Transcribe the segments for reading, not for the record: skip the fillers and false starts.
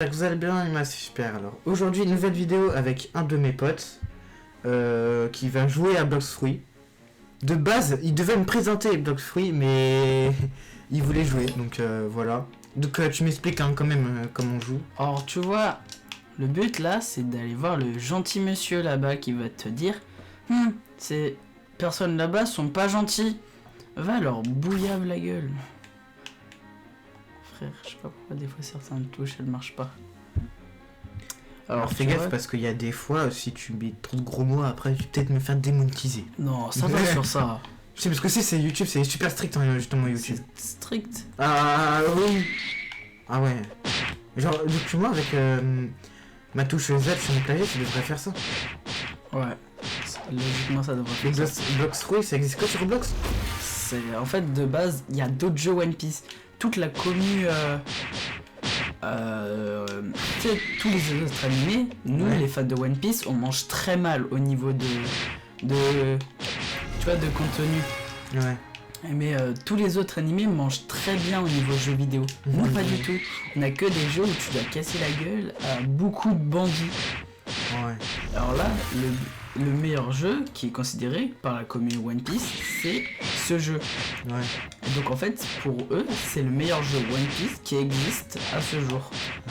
J'espère que vous allez bien, et moi c'est super. Alors aujourd'hui une nouvelle vidéo avec un de mes potes qui va jouer à Blox Fruit. De base il devait me présenter Blox Fruit mais il voulait jouer donc voilà. Donc tu m'expliques quand même comment on joue. Alors tu vois, le but là c'est d'aller voir le gentil monsieur là-bas qui va te dire ces personnes là-bas sont pas gentils, va leur bouillave la gueule. Frère, je sais pas pourquoi des fois certaines touches elles marchent pas. Alors fais gaffe parce qu'il y a des fois si tu mets trop de gros mots après tu peux peut-être me faire démonétiser. Non, ça va sur ça. Je sais parce que c'est YouTube, c'est super strict hein, justement YouTube. C'est strict. Ah oui. Ah ouais. Genre depuis moi avec ma touche Z sur mon clavier tu devrais faire ça. Ouais. Logiquement ça devrait faire ça. Blox Fruit ça existe quoi sur Roblox? C'est en fait de base il y a d'autres jeux One Piece. Toute la commu tu sais, tous les autres animés, nous les fans de One Piece, on mange très mal au niveau de tu vois, de contenu. Ouais. Mais tous les autres animés mangent très bien au niveau jeux vidéo. Nous pas du tout. On a que des jeux où tu dois casser la gueule à beaucoup de bandits. Ouais. Alors là, le meilleur jeu qui est considéré par la commune One Piece, c'est ce jeu. Ouais. Et donc en fait, pour eux, c'est le meilleur jeu One Piece qui existe à ce jour. Ah.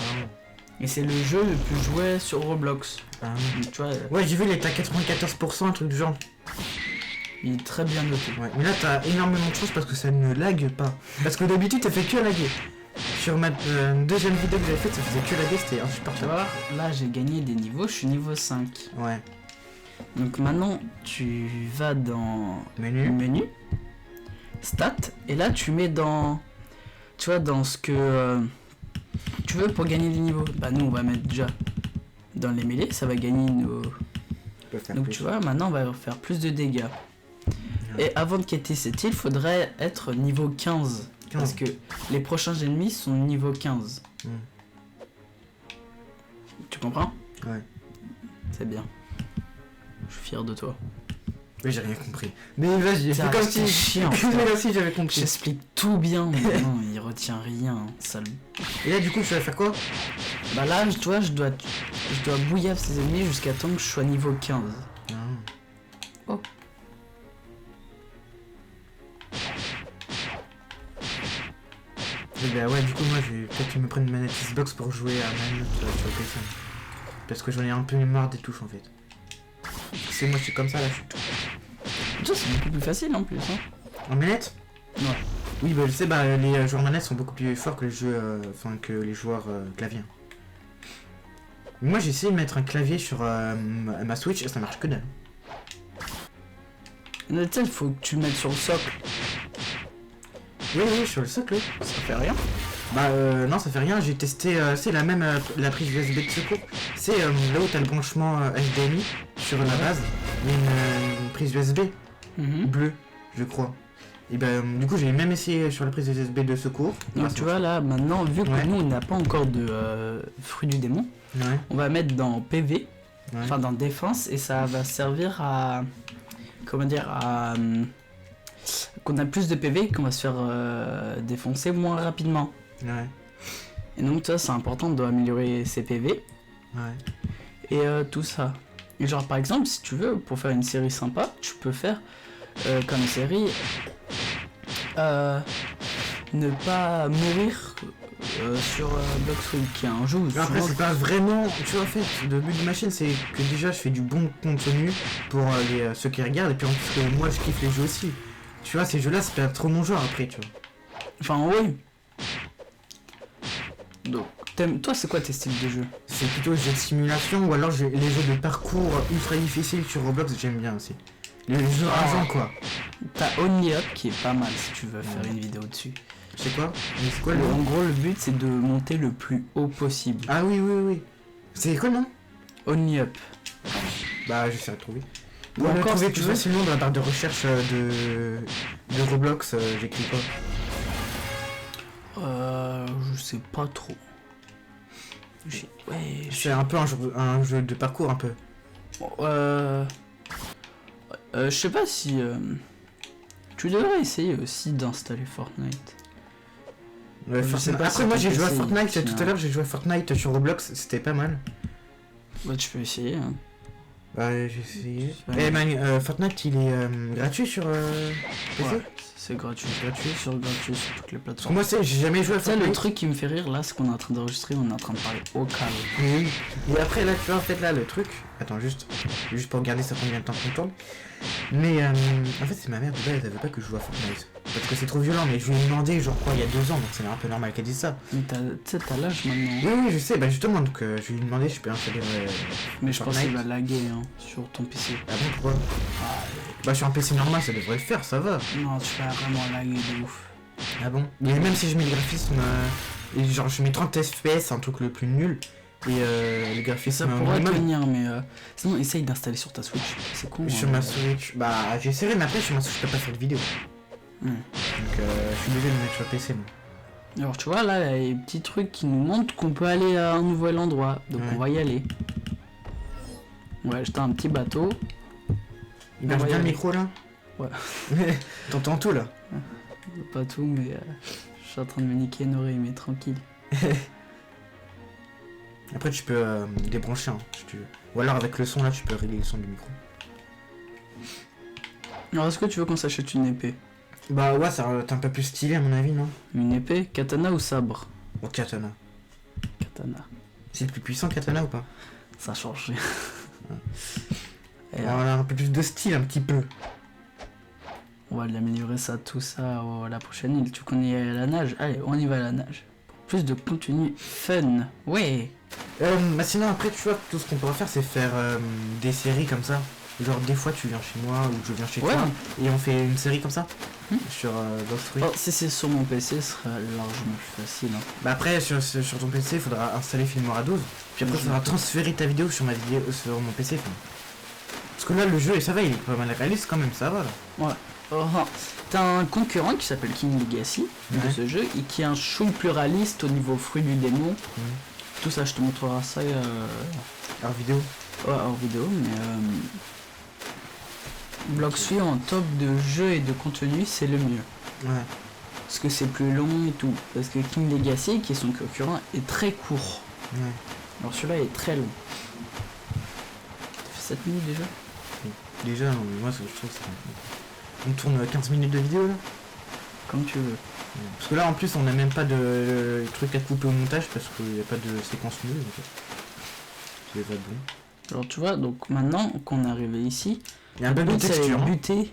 Et c'est le jeu le plus joué sur Roblox. Ah. Donc, tu vois, ouais, j'ai vu, il est à 94%, un truc du genre. il est très bien noté. Ouais, mais là, t'as énormément de chance parce que ça ne lague pas. Parce que d'habitude, ça fait que laguer. Sur ma deuxième vidéo que j'avais faite, ça faisait que laguer, c'était Tu insupportable. vois, là j'ai gagné des niveaux, je suis niveau 5. Ouais. Donc maintenant, tu vas dans Menu. Stats, et là tu mets dans, tu vois, dans ce que tu veux pour gagner des niveaux. Bah nous on va mettre déjà dans les mêlées, ça va gagner nos... Donc plus. tu vois, maintenant on va faire plus de dégâts. Ouais. Et avant de quitter cette île, il faudrait être niveau 15. Parce que les prochains ennemis sont niveau 15. Tu comprends? Ouais. C'est bien. Je suis fier de toi. Mais j'ai rien compris. Mais vas-y, c'est comme si... chiant. Merci, j'avais compris. J'explique tout bien, mais non, il retient rien, sale. Et là, du coup, tu vas faire quoi? Bah là, tu vois, je dois bouillave ces ennemis jusqu'à temps que je sois niveau 15. Ah. Oh. Et bah ouais, du coup, moi, je vais peut-être me prendre une manette Xbox pour jouer à manette sur le téléphone. Parce que j'en ai un peu marre des touches, en fait. C'est moi, je suis comme ça, là, je suis tout. Ça, c'est beaucoup plus facile, en plus, hein. En manette? Ouais. Oui, bah je sais, bah les joueurs manettes sont beaucoup plus forts que les jeux, que les joueurs clavier. Moi, j'ai essayé de mettre un clavier sur ma Switch et ça marche que dalle. Tu sais, il faut que tu le mettes sur le socle. Oui, sur le socle. Ça fait rien. Bah non, ça fait rien. J'ai testé, c'est la même la prise USB de secours. C'est là où t'as le branchement HDMI sur la base. Il y a une prise USB bleue, je crois. Et ben du coup j'ai même essayé sur la prise USB de secours. Donc tu vois là maintenant vu que nous on n'a pas encore de fruit du démon, on va mettre dans PV, enfin dans défense, et ça va servir à comment dire à qu'on a plus de PV, qu'on va se faire défoncer moins rapidement. Ouais. Et donc toi c'est important d'améliorer ses PV. Ouais. Et tout ça. Et genre par exemple si tu veux pour faire une série sympa, tu peux faire comme série ne pas mourir sur Blox Fruit, qui est un jeu où après c'est pas vraiment, tu vois, en fait le but de ma chaîne c'est que déjà je fais du bon contenu pour ceux qui regardent, et puis en plus que moi je kiffe les jeux aussi, tu vois, ces jeux là c'est pas trop mon genre après, tu vois. Enfin oui. Donc toi c'est quoi tes styles de jeu? C'est plutôt les jeux de simulation ou alors les jeux de parcours ultra difficiles sur Roblox, j'aime bien aussi. Les jeux argent quoi. T'as Only Up qui est pas mal si tu veux faire une vidéo dessus. C'est quoi? C'est quoi en gros le but c'est de monter le plus haut possible. Ah oui. C'est quoi non? Only Up. Bah j'essaie de trouver. Pour le trouver plus facilement dans la barre de recherche de Roblox, j'écris quoi? Je sais pas trop. C'est un peu un jeu de parcours un peu. Je sais pas si tu devrais essayer aussi d'installer Fortnite. Ouais, après, moi j'ai joué à Fortnite tout à l'heure, j'ai joué à Fortnite sur Roblox, c'était pas mal. Bah, tu peux essayer. Hein. Bah, j'ai essayé. Fortnite il est gratuit sur PC. Ouais, c'est gratuit. Sur toutes les plateformes. Moi, j'ai jamais joué à Fortnite. Le truc qui me fait rire là, c'est qu'on est en train d'enregistrer, on est en train de parler au calme. Oui. Et après, là, tu vois, en fait, là, le truc. Attends, juste pour regarder ça combien de temps qu'on tourne. Mais en fait, c'est ma mère de base, elle veut pas que je joue à Fortnite. Parce que c'est trop violent, mais je lui ai demandé, genre quoi, il y a 2 ans, donc c'est un peu normal qu'elle dise ça. Mais tu sais, t'as l'âge maintenant. Oui, je sais, bah justement, donc je lui ai demandé, je peux installer. Mais je pense qu'il va laguer hein, sur ton PC. Ah bon, pourquoi Bah, sur un PC normal, ça devrait le faire, ça va. Non, tu vas vraiment laguer de ouf. Ah bon mais même si je mets le graphisme, genre je mets 30 FPS, un truc le plus nul. Et les graphismes. Ça pourrait tenir, mais sinon essaye d'installer sur ta Switch. C'est con. Sur ma Switch, bah j'ai essayé, mais après sur ma Switch je peux pas faire de vidéo. Donc je suis obligé de me mettre sur le PC. Moi. Alors tu vois là, il y a des petits trucs qui nous montrent qu'on peut aller à un nouvel endroit. Donc on va y aller. Ouais, j'étais un petit bateau. Il marche bien le micro là. Ouais. T'entends tout là. Pas tout, mais je suis en train de me niquer une oreille, mais tranquille. Après tu peux débrancher hein, si tu veux. Ou alors avec le son là tu peux régler le son du micro. Alors est-ce que tu veux qu'on s'achète une épée? Bah ouais, ça t'es un peu plus stylé à mon avis, non? Une épée? Katana ou sabre? Oh, katana. Katana. C'est le plus puissant katana ou pas? Ça a changé. Et voilà, un peu plus de style un petit peu. On va l'améliorer ça, tout ça à la prochaine île. Tu connais à la nage? Allez, on y va à la nage. Plus de contenu fun. Ouais. Bah sinon après tu vois tout ce qu'on pourra faire c'est faire des séries comme ça. Genre des fois tu viens chez moi ou je viens chez toi et on fait une série comme ça sur Bloxfruit. Oh, si c'est sur mon PC ce sera largement plus facile. Hein. Bah après sur ton PC il faudra installer Filmora 12. Puis après il faudra transférer ta vidéo sur mon PC. Enfin. Parce que là le jeu ça va il est pas mal réaliste quand même, ça va là. Ouais. T'as un concurrent qui s'appelle King Legacy de ce jeu et qui est un chouille plus réaliste au niveau fruit du démon. Tout ça je te montrera ça hors vidéo. Ouais hors vidéo mais Bloxfruit en top de jeu et de contenu c'est le mieux. Ouais. Parce que c'est plus long et tout. Parce que King Legacy qui est son concurrent est très court. Ouais. Alors celui-là est très long. T'as fait 7 minutes déjà? Oui. Déjà moi je trouve que c'est... On tourne 15 minutes de vidéo là. Comme tu veux. Parce que là en plus on n'a même pas de truc à couper au montage parce qu'il n'y a pas de séquence nulle. C'est pas bon. Alors tu vois, donc maintenant qu'on est arrivé ici, il y a un bug de texture. Buter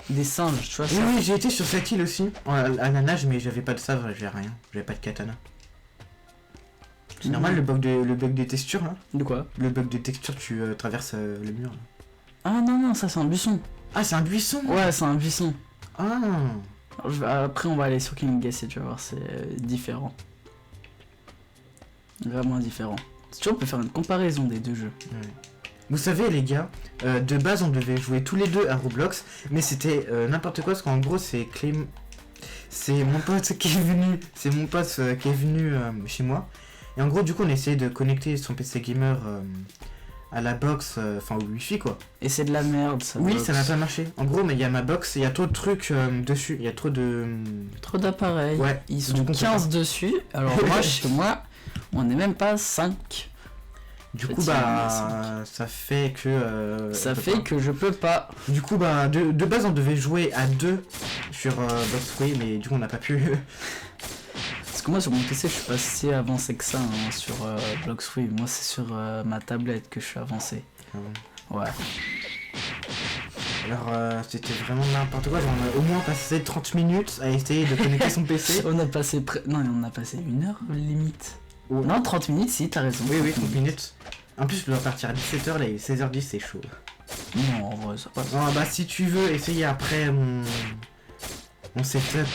des singes, tu vois. Oui, j'ai été sur cette île aussi, à la nage, mais j'avais pas de sabre, j'avais rien, j'avais pas de katana. C'est normal le bug des textures là. De quoi? Le bug de texture, tu traverses le mur là. Ah non, ça c'est un buisson. Ah c'est un buisson? Ouais, c'est un buisson. Ah. Alors, après on va aller sur King Legacy, tu vas voir, c'est différent. Vraiment différent. Tu vois, on peut faire une comparaison des deux jeux. Ouais. Vous savez les gars, de base on devait jouer tous les deux à Roblox, mais c'était n'importe quoi parce qu'en gros c'est Clem... C'est mon pote qui est venu chez moi. Et en gros du coup on a essayé de connecter son PC gamer à la box, enfin au wifi quoi. Et c'est de la merde ça. Oui, ça n'a pas marché. En gros mais il y a ma box et il y a trop de trucs dessus, il y a trop de... Trop d'appareils. Ouais. Ils sont 15 dessus, alors moi chez moi on n'est même pas 5. Du coup ça fait que... que je peux pas. Du coup de base on devait jouer à 2 sur Bloxfruit mais du coup on n'a pas pu. Parce que moi sur mon PC je suis pas si avancé que ça hein, sur Bloxfruit. Moi c'est sur ma tablette que je suis avancé. Ah bon. Ouais. Alors c'était vraiment n'importe quoi, on a au moins passé 30 minutes à essayer de connecter son PC. On a passé Non on a passé 1 heure limite. Oh. Non 30 minutes si t'as raison. Oui 30 minutes. En plus je dois partir à 17h là, il est 16h10 c'est chaud. Non en vrai ça passe. Non bah si tu veux essayer après mon setup.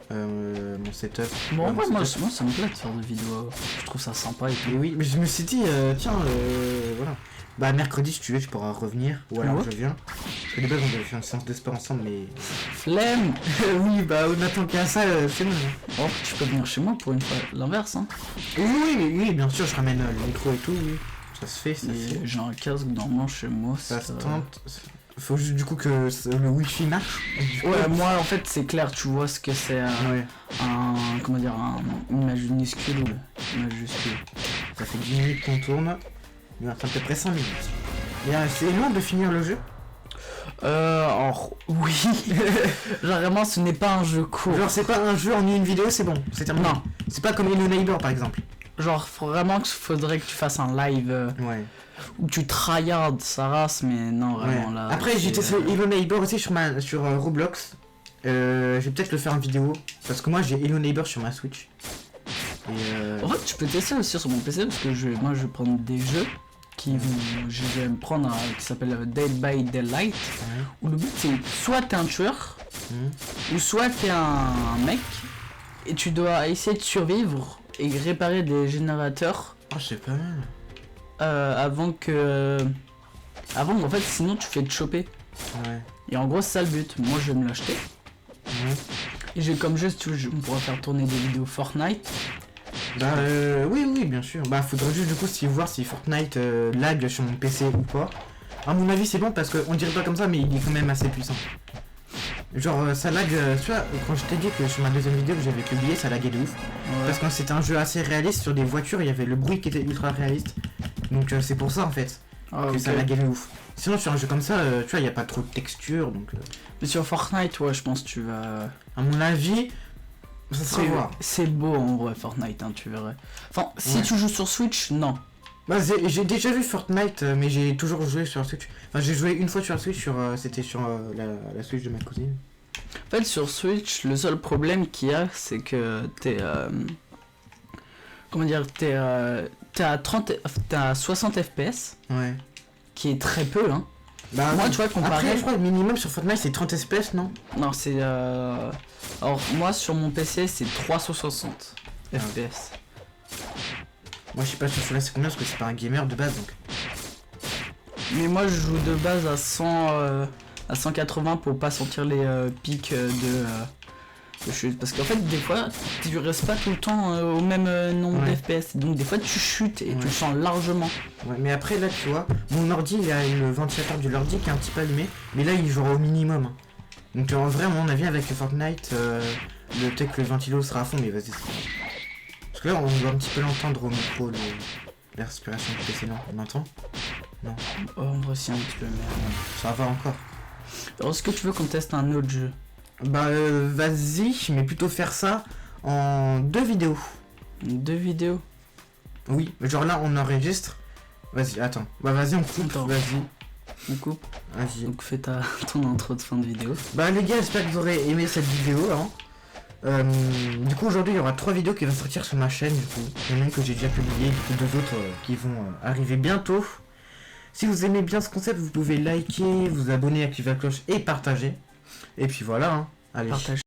Mon setup. Bon ouais, moi ça me plaît de faire des vidéos. Je trouve ça sympa et tout. Et oui mais je me suis dit tiens voilà. Bah mercredi si tu veux tu pourras revenir ou alors je viens. Parce que de base on devait faire une séance de sport ensemble mais... Flemme. Oui bah on attend qu'à ça c'est bon. Oh tu peux venir chez moi pour une fois l'inverse hein. Oui bien sûr je ramène le micro et tout oui. Ça se fait, J'ai un casque normalement chez moi. Ça se tente. Faut juste du coup que le wifi marche. Ouais, moi en fait c'est clair, tu vois ce que c'est comment dire, une image minuscule ou une majuscule. Ça fait 10 minutes qu'on tourne. Il reste à peu près 5 minutes. Et c'est long de finir le jeu. Alors, oui. Genre vraiment ce n'est pas un jeu court. Genre c'est pas un jeu en une vidéo, c'est bon, c'est terminé. Non. C'est pas comme Hello Neighbor par exemple. Genre vraiment qu'il faudrait que tu fasses un live où tu tryhardes sa race, mais non vraiment là. Après j'ai testé Hello Neighbor aussi sur Roblox. Je vais peut-être le faire en vidéo parce que moi j'ai Hello Neighbor sur ma Switch. En fait tu peux tester aussi sur mon PC parce que moi je vais prendre des jeux je vais me prendre un qui s'appelle Dead by Daylight où le but c'est soit t'es un tueur ou soit t'es un mec et tu dois essayer de survivre et réparer des générateurs. Oh c'est pas mal. Avant en fait sinon tu fais te choper. Et en gros c'est ça le but. Moi je vais me l'acheter. Et j'ai comme juste je pourrais faire tourner des vidéos Fortnite. Bah oui bien sûr. Bah faudrait juste du coup voir si Fortnite lag sur mon PC ou pas. À mon avis c'est bon parce qu'on dirait pas comme ça mais il est quand même assez puissant. Genre ça lag, tu vois, quand je t'ai dit que sur ma deuxième vidéo que j'avais publié ça laguait de ouf. Parce que c'était un jeu assez réaliste sur des voitures, il y avait le bruit qui était ultra réaliste. Donc c'est pour ça en fait que ça laguait de ouf. Sinon sur un jeu comme ça, tu vois, il n'y a pas trop de texture donc... Mais sur Fortnite, ouais je pense que tu vas... À mon avis... C'est beau en vrai Fortnite, hein, tu verrais. Enfin, si tu joues sur Switch, non. Bah j'ai déjà vu Fortnite, mais j'ai toujours joué sur Switch. Enfin j'ai joué une fois sur la Switch, c'était sur la Switch de ma cousine. En fait sur Switch, le seul problème qu'il y a, c'est que t'es... comment dire, t'es à 60 FPS. Ouais. Qui est très peu, hein. Bah moi tu vois comparé... Après je crois que le minimum sur Fortnite c'est 30 FPS, non? Non c'est alors moi sur mon PC c'est 360 FPS. Moi je sais pas sur celui-là c'est combien parce que c'est pas un gamer de base donc. Mais moi je joue de base à 180 pour pas sentir les pics de chute. Parce qu'en fait des fois tu restes pas tout le temps au même nombre d'FPS. Donc des fois tu chutes et tu le sens largement. Ouais mais après là tu vois, mon ordi il a le ventilateur de l'ordi qui est un petit peu allumé. Mais là il joue au minimum. Donc en vrai à mon avis avec le Fortnite, peut-être que le ventilo sera à fond mais vas-y. Parce que là on doit un petit peu l'entendre au micro, la respiration du PC, non? On entend? Non. Oh en vrai si un petit peu mais... Ça va encore. Alors est-ce que tu veux qu'on teste un autre jeu? Bah vas-y, mais plutôt faire ça en 2 vidéos. 2 vidéos? Oui, genre là on enregistre. Vas-y, attends. Bah vas-y on coupe, vas-y. On coupe? Vas-y. Donc fais ton intro de fin de vidéo. Bah les gars, j'espère que vous aurez aimé cette vidéo hein. Du coup aujourd'hui il y aura 3 vidéos qui vont sortir sur ma chaîne du coup. Il y en a une que j'ai déjà publiée, du coup 2 autres qui vont arriver bientôt. Si vous aimez bien ce concept, vous pouvez liker, vous abonner, activer la cloche et partager. Et puis voilà, hein. Allez. Partage.